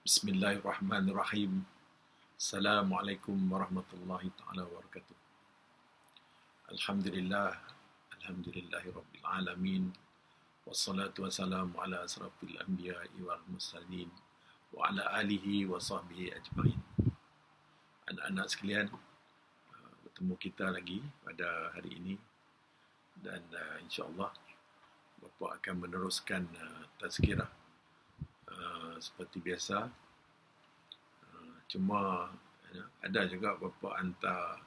Bismillahirrahmanirrahim. Assalamualaikum warahmatullahi taala wabarakatuh. Alhamdulillah, alhamdulillahi rabbil alamin. Wassalatu wassalamu ala asrafil anbiya'i wal mursalin wa ala alihi wa sahbihi ajmain. Anak-anak sekalian, bertemu kita lagi pada hari ini dan insya-Allah bapa akan meneruskan tazkirah seperti biasa. Cuma ada juga bapa hantar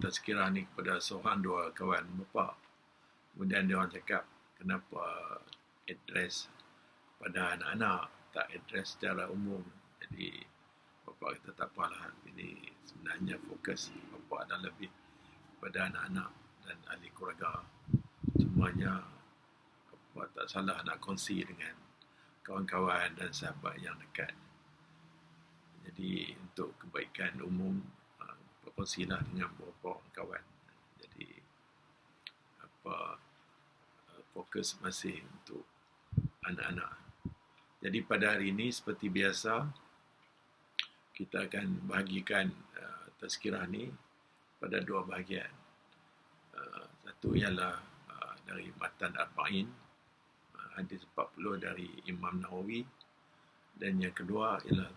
tazkirah ni kepada seorang dua kawan bapa. Kemudian dia orang cakap, kenapa address pada anak-anak, tak address secara umum. Jadi bapa kata tak apalah, ini sebenarnya fokus bapa adalah lebih pada anak-anak dan ahli keluarga. Cumanya bapa tak salah nak kongsi dengan kawan-kawan dan sahabat yang dekat. Jadi untuk kebaikan umum, berkongsilah dengan beberapa kawan. Jadi fokus masih untuk anak-anak. Jadi pada hari ini seperti biasa, kita akan bahagikan tazkirah ni pada dua bahagian. Satu ialah dari Matan Arba'in, hadis 40 dari Imam Nawawi, dan yang kedua ialah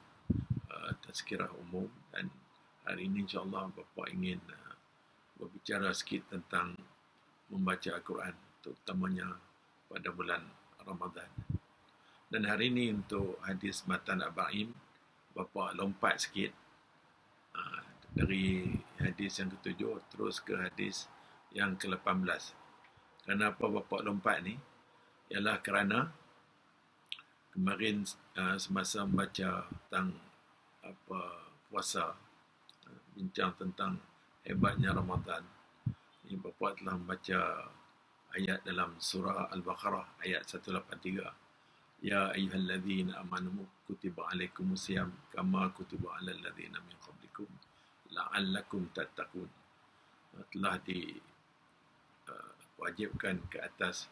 tazkirah umum. Dan hari ini insyaAllah bapa ingin berbicara sikit tentang membaca Al-Quran, terutamanya pada bulan Ramadan. Dan hari ini untuk hadis Matan Arba'in, bapa lompat sikit dari hadis yang ke-7 terus ke hadis yang ke-18. Kenapa bapa lompat ni? Ialah kerana kemarin semasa membaca tentang puasa, bincang tentang hebatnya Ramadan, ini bapa telah membaca ayat dalam surah Al-Baqarah ayat 183. Ya ayyuhalladzina amanu kutiba alaikumusiyam kama kutiba alal ladzina min qablikum la'allakum tattaqun. Telah diwajibkan ke atas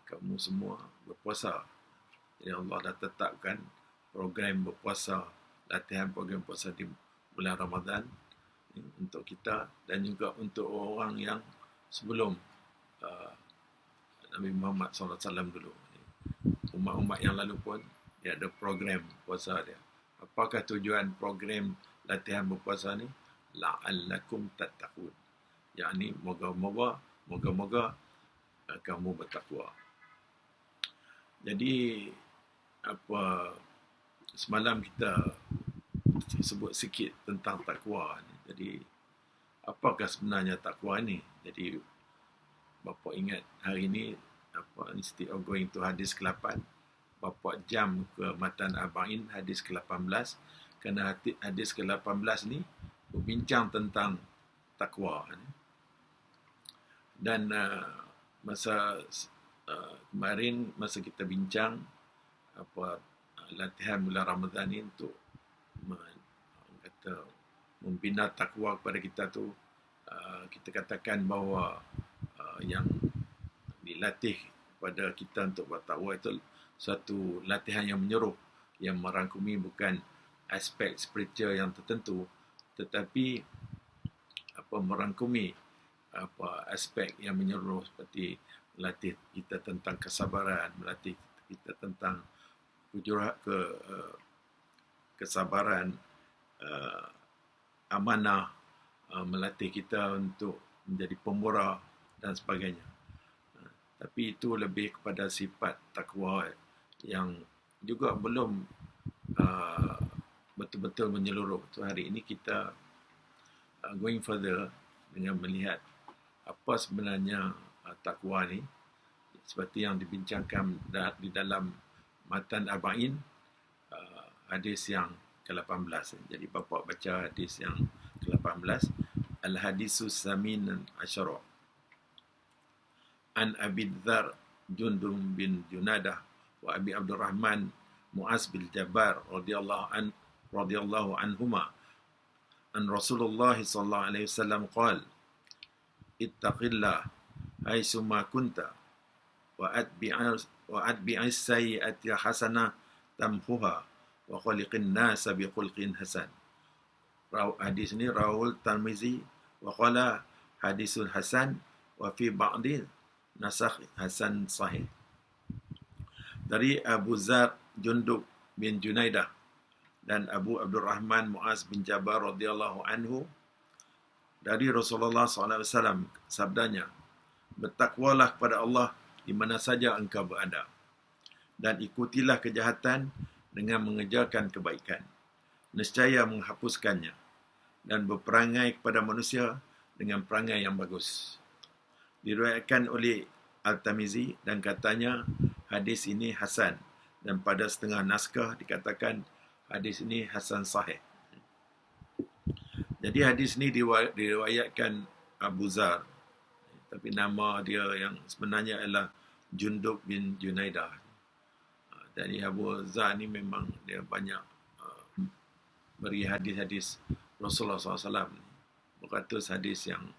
kamu semua berpuasa. Jadi Allah dah tetapkan program berpuasa, latihan program puasa di bulan Ramadan untuk kita dan juga untuk orang yang sebelum Nabi Muhammad SAW dulu. Umat-umat yang lalu pun dia ada program puasa dia. Apakah tujuan program latihan berpuasa ni? La'allakum tattaqun. Yakni moga-moga kamu bertakwa. Jadi semalam kita sebut sikit tentang takwa ni. Jadi apakah sebenarnya takwa ni? Jadi bapa ingat hari ni instead of going to hadis ke-8, bapa jam ke Matan Arba'in hadis ke-18, kerana hadis ke-18 ni berbincang tentang takwa. Dan masa kemarin masa kita bincang latihan bulan Ramadan ni untuk membina takwa kepada kita tu, kita katakan bahawa yang dilatih pada kita untuk bertakwa itu satu latihan yang menyeluruh, yang merangkumi bukan aspek spiritual yang tertentu, tetapi merangkumi aspek yang menyeluruh, seperti melatih kita tentang kesabaran, melatih kita tentang kesabaran, amanah, melatih kita untuk menjadi pemurah dan sebagainya. Tapi itu lebih kepada sifat takwa yang juga belum betul-betul menyeluruh. So, hari ini kita going further dengan melihat apa sebenarnya takwa ni, seperti yang dibincangkan di dalam Matan Arba'in hadis yang ke-18. Jadi bapa baca hadis yang ke-18. Al-hadisus samin asyara. An Abi Dzar Jundum bin Junadah wa Abi Abdurrahman Mu'az bin Jabbar radhiyallahu anhuma an Rasulullah sallallahu alaihi wasallam qala ittaqillah haitsuma kunta wa atbi'is sayyi'ati hasanah tamhuha wa khaliqin nasa bikhulqin hasan. Hadis ini rawul Tirmizi wa qala hadisun hasan wa fi ba'di nasakh hasan sahih. Dari Abu Zar Jundub bin Junaidah dan Abu Abdurrahman Muaz bin Jabal radhiyallahu anhu dari Rasulullah SAW sabdanya, bertakwalah kepada Allah di mana saja engkau berada dan ikutilah kejahatan dengan mengejarkan kebaikan, nescaya menghapuskannya, dan berperangai kepada manusia dengan perangai yang bagus. Diriwayatkan oleh Al-Tirmizi dan katanya hadis ini hasan, dan pada setengah naskah dikatakan hadis ini hasan sahih. Jadi hadis ini diriwayatkan Abu Zar, tapi nama dia yang sebenarnya adalah Jundub bin Junaidah. Jadi Abu Zar ni memang dia banyak beri hadis-hadis Rasulullah SAW, beratus hadis yang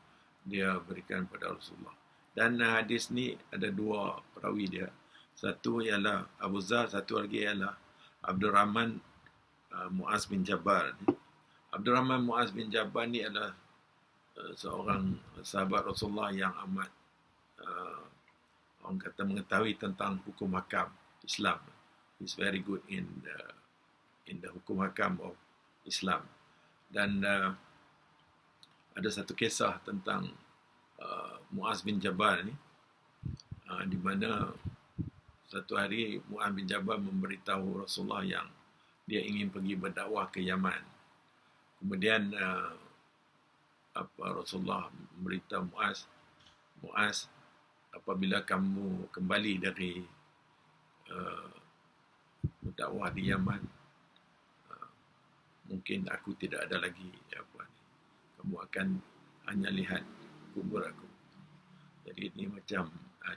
dia berikan pada Rasulullah. Dan hadis ni ada dua perawi dia. Satu ialah Abu Zar, satu lagi ialah Abdurrahman Muaz bin Jabal. Abdurrahman Muaz bin Jabal ni adalah seorang sahabat Rasulullah yang amat orang kata mengetahui tentang hukum hakam Islam. He's very good in the hukum hakam of Islam. Dan ada satu kisah tentang Muaz bin Jabal ni, di mana satu hari Muaz bin Jabal memberitahu Rasulullah yang dia ingin pergi berdakwah ke Yaman. Kemudian Rasulullah memberitahu Muaz, apabila kamu kembali dari berdakwah di Yaman, mungkin aku tidak ada lagi kamu akan hanya lihat kubur aku. Jadi ini macam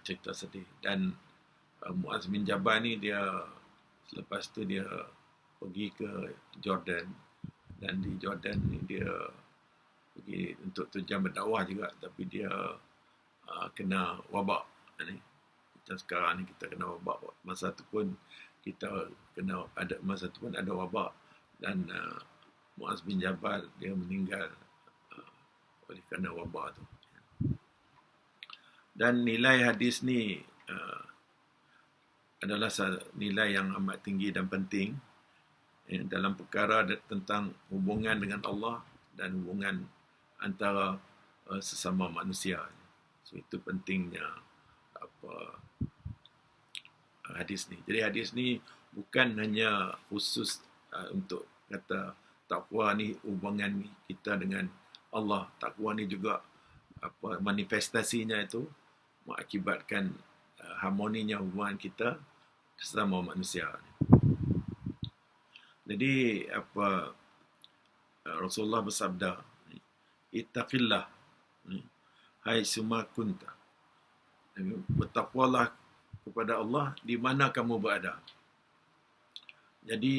cerita sedih. Dan Muaz bin Jabal ni dia selepas tu dia pergi ke Jordan, dan di Jordan ni dia pergi untuk tujuan berdakwah juga, tapi dia kena wabak ni. Macam sekarang ni kita kena wabak, masa tu pun kita kena masa tu pun ada wabak, dan Muaz bin Jabal dia meninggal oleh kerana wabak tu. Dan nilai hadis ni adalah nilai yang amat tinggi dan penting dalam perkara tentang hubungan dengan Allah dan hubungan antara sesama manusia. So itu pentingnya hadis ni. Jadi hadis ni bukan hanya khusus untuk kata takwa ni hubungan kita dengan Allah. Takwa ni juga manifestasinya itu mengakibatkan harmoninya hubungan kita sesama manusia. Jadi Rasulullah bersabda, ittaqillah haitsuma kunta. Bertakwalah kepada Allah di mana kamu berada. Jadi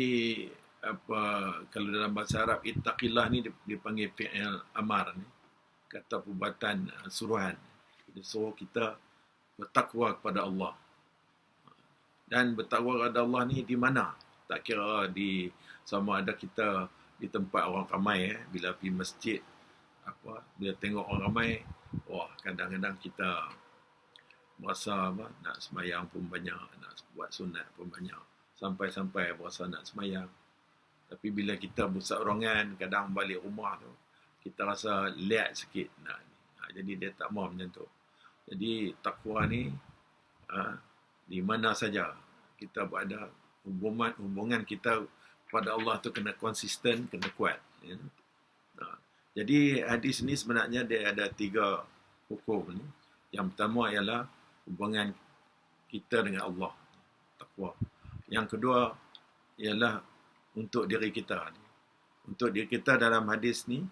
kalau dalam bahasa Arab ittaqillah ni dipanggil fi'il amar ni, kata perbuatan suruhan. Dia suruh kita bertakwa kepada Allah. Dan bertakwa kepada Allah ni di mana? Tak kira sama ada kita di tempat orang ramai, bila pergi masjid, bila tengok orang ramai, kadang-kadang kita merasa nak semayang pun banyak, nak buat sunat pun banyak, sampai-sampai berasa nak semayang. Tapi bila kita berseorangan, kadang balik rumah tu, kita rasa liat sikit nak ni. Jadi dia tak mahu macam tu. Jadi takwa ni di mana saja kita berada, hubungan kita kepada Allah tu kena konsisten, kena kuat. Ya. Jadi hadis ni sebenarnya dia ada 3 hukum ni. Yang pertama ialah hubungan kita dengan Allah, takwa. Yang kedua ialah untuk diri kita. Untuk diri kita dalam hadis ni,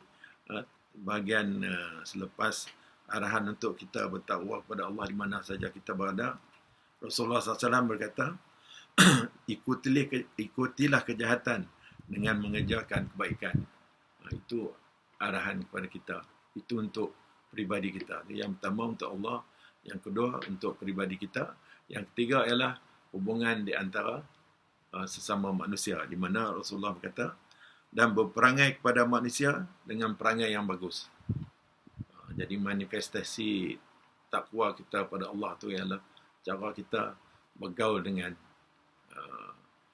bahagian selepas arahan untuk kita bertakwa kepada Allah di mana saja kita berada, Rasulullah SAW berkata, ikutilah kejahatan dengan mengejarkan kebaikan. Itu arahan kepada kita. Itu untuk peribadi kita. Yang pertama untuk Allah, yang kedua untuk peribadi kita, yang ketiga ialah hubungan di antara sesama manusia, di mana Rasulullah berkata, dan berperangai kepada manusia dengan perangai yang bagus. Jadi manifestasi takwa kita pada Allah tu ialah cara kita bergaul dengan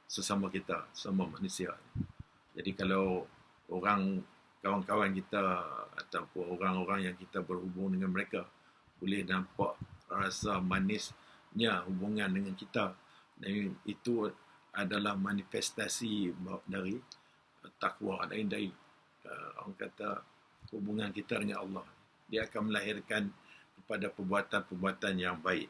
sesama kita, sesama manusia. Jadi kalau kawan-kawan kita ataupun orang-orang yang kita berhubung dengan mereka boleh nampak rasa manisnya hubungan dengan kita, dan itu adalah manifestasi dari takwa, dari orang kata hubungan kita dengan Allah. Dia akan melahirkan kepada perbuatan-perbuatan yang baik.